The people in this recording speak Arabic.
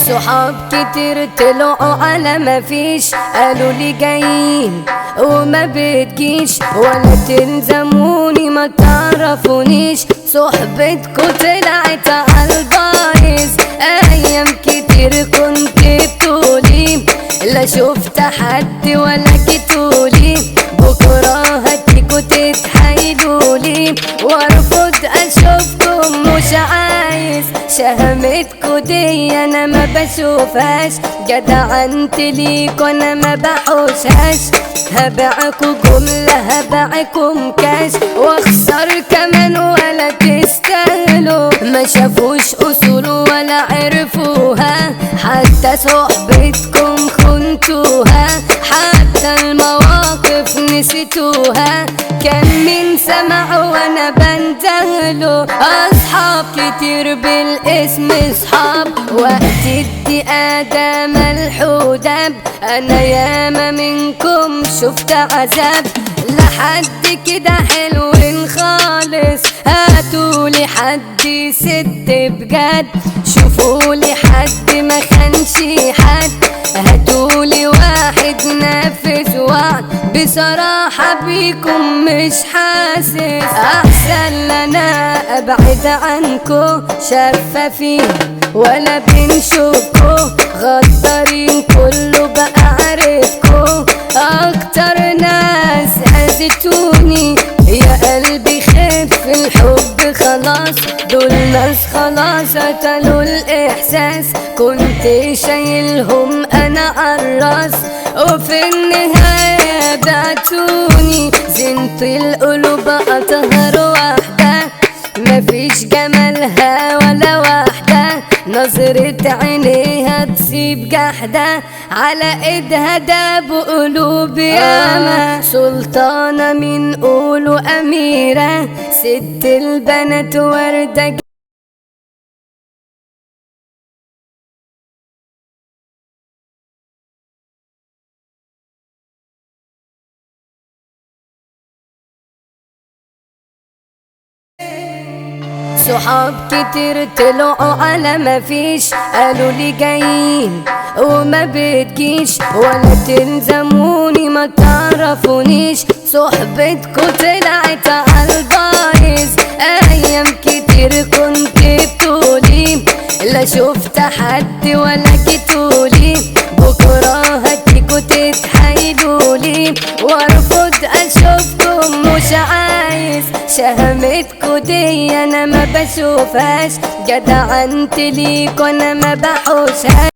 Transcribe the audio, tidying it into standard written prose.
صحاب كتير طلعوا على ما فيش، قالوا لي جايين وما بتجيش، ولا تلزموني ما تعرفونيش. صحبتكوا طلعت عالبايظ، ايام كتير كنت بتقولي لا شفت حد ولا جيتولي، بكره هتيجوا تتحايلولي وارفض اشوفكم مش عايز. شهمتكوا دي انا ما بشوفهاش، جدعنت ليكوا انا ما بحوشهاش. هبيعكوا جملة هبيعكم كاش واخسر كمان ولا تستاهلوا. ما شافوش اصول ولا عرفوها، حتى صحبتكم خنتوها، حتى المواقف نسيتوها. كان من سمع وانا بندهله، اصحاب كتير بالاسم اصحاب، وقت الدقيقة ملح ودب. انا ياما منكم شفت عذاب، لحد كده حلوين خالص. هاتولي حد ست بجد، شوفولي حد ما خانش حد، هاتولي واحد نافذ وعد. بصراحة بيكم مش حاسس، احسن لنا ابعد عنكو. شفافين ولا بنشوفكو، غدارين كله بقى عرفكو. اكتر ناس اذيتوني يا قلبي خف الحب خلاص، دول ناس خلاص قتلوا الاحساس. كنت شايلهم انا عالراس، وفي النهاية بعتوني. زنت القلوب اطهر واحدة، مفيش جمالها ولا واحدة، نظرة عينيها تسيب جحدة، على ايدها داب قلوب ياما. سلطانة من قولوا أميرة، ست البنات وردة. صحاب كتير طلعوا على ما فيش، قالوا لي جايين وما بتجيش، ولا تلزموني ما تعرفونيش. صحبتكوا طلعت عالبايظ، ايام كتير كنت بتقولي لا شفت حد ولا جيتولي، بكره هتيجوا تتحايلولي وارفض اشوفكم مش عايز. شهمتكوا دي انا ما بشوفهاش، جدعنت ليكوا انا ما بحوشهاش.